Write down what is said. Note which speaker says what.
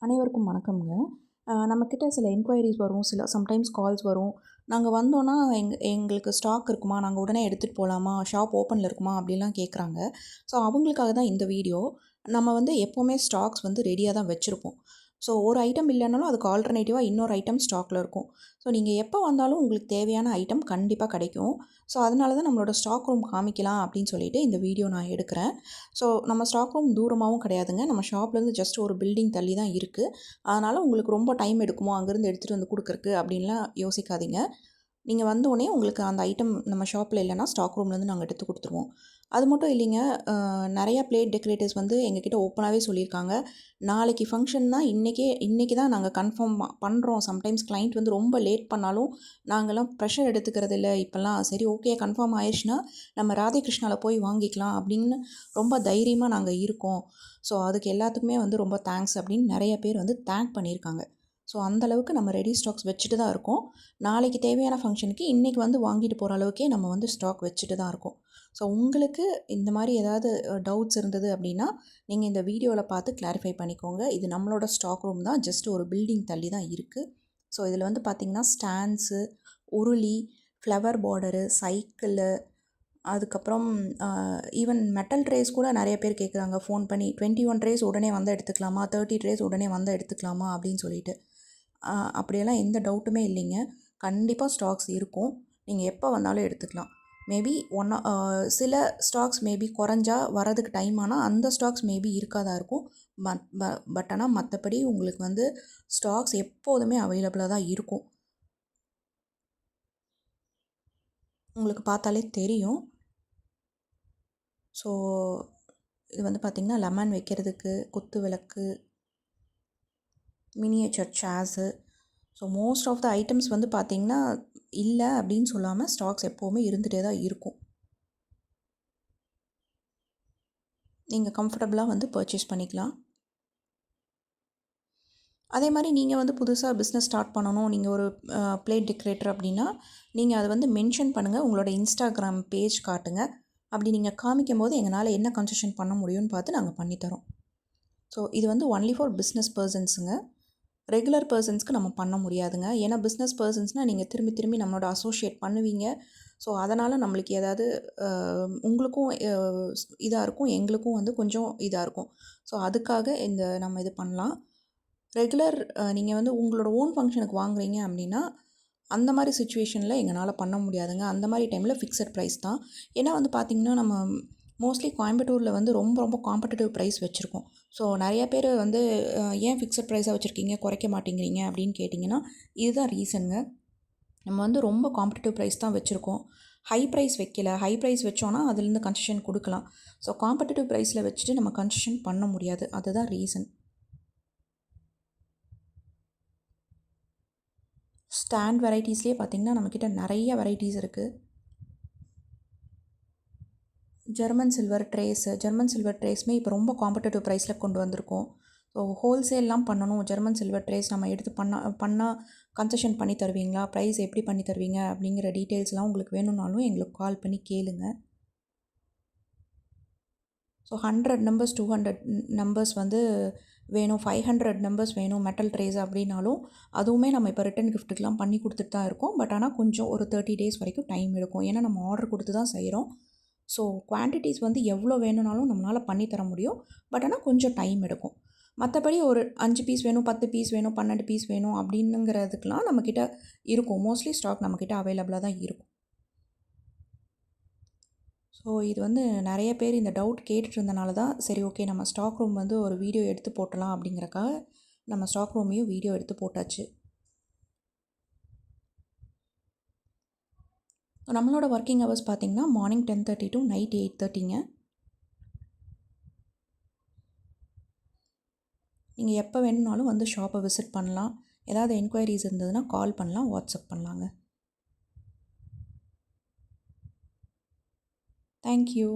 Speaker 1: அனைவருக்கும் வணக்கம்ங்க. நம்மக்கிட்ட சில என்கொயரீஸ் வரும். சம்டைம்ஸ் கால்ஸ் வரும். நாங்க வந்தோன்னா, எங்களுக்கு ஸ்டாக் இருக்குமா? நாங்க உடனே எடுத்துட்டு போலாமா? ஷாப் ஓப்பன்ல இருக்குமா? அப்படிலாம் கேட்குறாங்க. ஸோ, அவங்களுக்காக தான் இந்த வீடியோ. நம்ம வந்து எப்போவுமே ஸ்டாக்ஸ் வந்து ரெடியா தான் வச்சிருப்போம். ஸோ, ஒரு ஐட்டம் இல்லைனாலும் அதுக்கு ஆல்டர்னேட்டிவா இன்னொரு ஐட்டம் ஸ்டாக்ல இருக்கும். ஸோ, நீங்க எப்போ வந்தாலும் உங்களுக்கு தேவையான ஐட்டம் கண்டிப்பா கிடைக்கும். ஸோ, அதனால தான் நம்மளோட ஸ்டாக் ரூம் காமிக்கலாம் அப்படின்னு சொல்லிட்டு இந்த வீடியோ நான் எடுக்கிறேன். ஸோ, நம்ம ஸ்டாக் ரூம் தூரமாவும் கிடையாதுங்க. நம்ம ஷாப்லேருந்து ஜஸ்ட் ஒரு பில்டிங் தள்ளி தான் இருக்கு. அதனால் உங்களுக்கு ரொம்ப டைம் எடுக்குமோ அங்கேருந்து எடுத்துகிட்டு வந்து கொடுக்கறக்கு அப்படின்லாம் யோசிக்காதீங்க. நீங்க வந்தோனே உங்களுக்கு அந்த ஐட்டம் நம்ம ஷாப்பில இல்லைன்னா ஸ்டாக் ரூம்லேருந்து நாங்க எடுத்து குடுத்துருவோம். அது மட்டும் இல்லைங்க, நெறையா பிளேட் டெக்கரேட்டர்ஸ் வந்து எங்ககிட்ட ஓப்பனாவே சொல்லியிருக்காங்க. நாளைக்கு ஃபங்ஷன்னா இன்னைக்கு தான் நாங்க கன்ஃபார்ம் பண்ணுறோம். சம்டைம்ஸ் கிளையண்ட் வந்து ரொம்ப லேட் பண்ணாலும் நாங்கலாம் ப்ரெஷர் எடுத்துக்கிறது இல்ல. இப்போலாம் சரி ஓகே கன்ஃபார்ம் ஆயிருச்சுன்னா, நம்ம ராதே கிருஷ்ணால போய் வாங்கிக்கலாம் அப்படின்னு ரொம்ப தைரியமா நாங்க இருக்கோம். ஸோ அதுக்கு எல்லாத்துக்குமே வந்து ரொம்ப தேங்க்ஸ் அப்படின்னு நெறைய பேர் வந்து தேங்க் பண்ணியிருக்காங்க. ஸோ அந்த அளவுக்கு நம்ம ரெடி ஸ்டாக்ஸ் வச்சுட்டு தான் இருக்கோம். நாளைக்கு தேவையான ஃபங்ஷனுக்கு இன்றைக்கி வந்து வாங்கிட்டு போகிற அளவுக்கே நம்ம வந்து ஸ்டாக் வச்சுட்டு தான் இருக்கோம். ஸோ உங்களுக்கு இந்த மாதிரி ஏதாவது டவுட்ஸ் இருந்தது அப்படின்னா, நீங்கள் இந்த வீடியோவில் பார்த்து கிளாரிஃபை பண்ணிக்கோங்க. இது நம்மளோட ஸ்டாக் ரூம் தான். ஜஸ்ட் ஒரு பில்டிங் தள்ளி தான் இருக்குது. ஸோ இதில் வந்து பார்த்திங்கன்னா ஸ்டாண்ட்ஸு, உருளி, ஃப்ளவர் பார்டரு, சைக்கிளு, அதுக்கப்புறம் ஈவன் மெட்டல் ட்ரேஸ் கூட நிறைய பேர் கேட்குறாங்க ஃபோன் பண்ணி. 21 ட்ரேஸ் உடனே வந்தால் எடுத்துக்கலாமா? 30 ட்ரேஸ் உடனே வந்தால் எடுத்துக்கலாமா? அப்படின்னு சொல்லிட்டு. அப்படியெல்லாம் எந்த டவுட்டுமே இல்லைங்க. கண்டிப்பாக ஸ்டாக்ஸ் இருக்கும். நீங்கள் எப்போ வந்தாலும் எடுத்துக்கலாம். மேபி சில ஸ்டாக்ஸ் மேபி குறைஞ்சா வரதுக்கு டைம் ஆனால் அந்த ஸ்டாக்ஸ் மேபி இருக்காதா இருக்கும். பட் ஆனால் மற்றபடி உங்களுக்கு வந்து ஸ்டாக்ஸ் எப்போதுமே அவைலபிளாக தான் இருக்கும். உங்களுக்கு பார்த்தாலே தெரியும். ஸோ இது வந்து பார்த்திங்கன்னா லெமன் வைக்கிறதுக்கு, குத்து விளக்கு, miniature chairs. So most of the items வந்து பார்த்திங்கன்னா இல்லை அப்படின்னு சொல்லாமல் ஸ்டாக்ஸ் எப்போவுமே இருந்துகிட்டே தான் இருக்கும். நீங்கள் கம்ஃபர்டபுளாக வந்து பர்ச்சேஸ் பண்ணிக்கலாம். அதே மாதிரி நீங்கள் வந்து புதுசாக பிஸ்னஸ் ஸ்டார்ட் பண்ணணும், நீங்கள் ஒரு பிளேட் டெக்கரேட்டர் அப்படின்னா, நீங்கள் அதை வந்து மென்ஷன் பண்ணுங்கள். உங்களோட இன்ஸ்டாகிராம் பேஜ் காட்டுங்க. அப்படி நீங்கள் காமிக்கும் போது எங்களால் என்ன கன்செஷன் பண்ண முடியும்னு பார்த்து நாங்கள் பண்ணித்தரோம். ஸோ இது வந்து ஒன்லி ஃபார் பிஸ்னஸ் பர்சன்ஸுங்க. ரெகுலர் பர்சன்ஸ்க்கு நம்ம பண்ண முடியாதுங்க. ஏன்னா பிஸ்னஸ் பர்சன்ஸ்னால் நீங்கள் திரும்பி திரும்பி நம்மளோட அசோசியேட் பண்ணுவீங்க. ஸோ அதனால் நம்மளுக்கு ஏதாவது உங்களுக்கும் இதாக இருக்கும், எங்களுக்கும் வந்து கொஞ்சம் இதாக இருக்கும். ஸோ அதுக்காக நம்ம இது பண்ணலாம். ரெகுலர் நீங்கள் வந்து உங்களோட ஓன் ஃபங்க்ஷனுக்கு வாங்குறீங்க அப்படின்னா, அந்த மாதிரி சிச்சுவேஷனில் எங்களால் பண்ண முடியாதுங்க. அந்த மாதிரி டைமில் ஃபிக்ஸட் ப்ரைஸ் தான். ஏன்னா வந்து பார்த்திங்கன்னா, நம்ம மோஸ்ட்லி கோயம்புத்தூரில் வந்து ரொம்ப ரொம்ப காம்படிட்டிவ் ப்ரைஸ் வச்சுருக்கோம். ஸோ நிறைய பேர் வந்து ஏன் ஃபிக்ஸட் ப்ரைஸாக வச்சுருக்கீங்க, குறைக்க மாட்டேங்கிறீங்க அப்படின்னு கேட்டிங்கன்னா, இதுதான் ரீசனுங்க. நம்ம வந்து ரொம்ப காம்படிட்டிவ் ப்ரைஸ் தான் வச்சுருக்கோம். ஹை ப்ரைஸ் வைக்கல. ஹை ப்ரைஸ் வச்சோன்னா அதுலேருந்து கன்செஷன் கொடுக்கலாம். ஸோ காம்படிட்டிவ் ப்ரைஸில் வச்சுட்டு நம்ம கன்செஷன் பண்ண முடியாது. அதுதான் ரீசன். ஸ்டாண்ட் வெரைட்டிஸ்லேயே பார்த்திங்கன்னா நம்மக்கிட்ட நிறைய வெரைட்டிஸ் இருக்குது. ஜெர்மன் சில்வர் ட்ரேஸுமே இப்போ ரொம்ப காம்படிட்டிவ் ப்ரைஸில் கொண்டு வந்திருக்கோம். ஸோ ஹோல்சேல்லாம் பண்ணணும், ஜெர்மன் சில்வர் ட்ரேஸ் நம்ம எடுத்து பண்ணால் கன்செஷன் பண்ணி தருவீங்களா, ப்ரைஸ் எப்படி பண்ணி தருவீங்க அப்படிங்கிற டீட்டெயில்ஸ்லாம் உங்களுக்கு வேணும்னாலும் எங்களுக்கு கால் பண்ணி கேளுங்க. ஸோ 100 நம்பர்ஸ் 200 நம்பர்ஸ் வந்து வேணும், 500 நம்பர்ஸ் வேணும் மெட்டல் ட்ரேஸ் அப்படின்னாலும் அதுவுமே நம்ம இப்போ ரிட்டன் கிஃப்ட்டுக்கெலாம் பண்ணி கொடுத்துட்டு தான் இருக்கோம். பட் ஆனால் கொஞ்சம் ஒரு 30 டேஸ் வரைக்கும் டைம் எடுக்கும். ஏன்னா நம்ம ஆர்டர் கொடுத்து தான் செய்கிறோம். ஸோ குவான்டிட்டிஸ் வந்து எவ்வளோ வேணும்னாலும் நம்மளால் பண்ணி தர முடியும். பட் ஆனால் கொஞ்சம் டைம் எடுக்கும். மற்றபடி ஒரு 5 பீஸ் வேணும், 10 பீஸ் வேணும், 12 பீஸ் வேணும் அப்படின்னுங்கிறதுக்கெலாம் நம்மக்கிட்ட இருக்கும். மோஸ்ட்லி ஸ்டாக் நம்மக்கிட்ட அவைலபிளாக தான் இருக்கும். ஸோ இது வந்து நிறைய பேர் இந்த டவுட் கேட்டுட்டு இருந்தனால தான் சரி ஓகே நம்ம ஸ்டாக் ரூம் வந்து ஒரு வீடியோ எடுத்து போட்டலாம் அப்படிங்கிறக்காக நம்ம ஸ்டாக் ரூமையும் வீடியோ எடுத்து போட்டாச்சு. நம்மளோட ஒர்க்கிங் ஹவர்ஸ் பார்த்திங்கன்னா மார்னிங் 10:30 டு நைட் 8:30ங்க. நீங்கள் எப்போ வேணும்னாலும் வந்து ஷாப்பை விசிட் பண்ணலாம். ஏதாவது என்கொயரிஸ் இருந்ததுன்னா கால் பண்ணலாம், வாட்ஸ்அப் பண்ணலாங்க. தேங்க்யூ.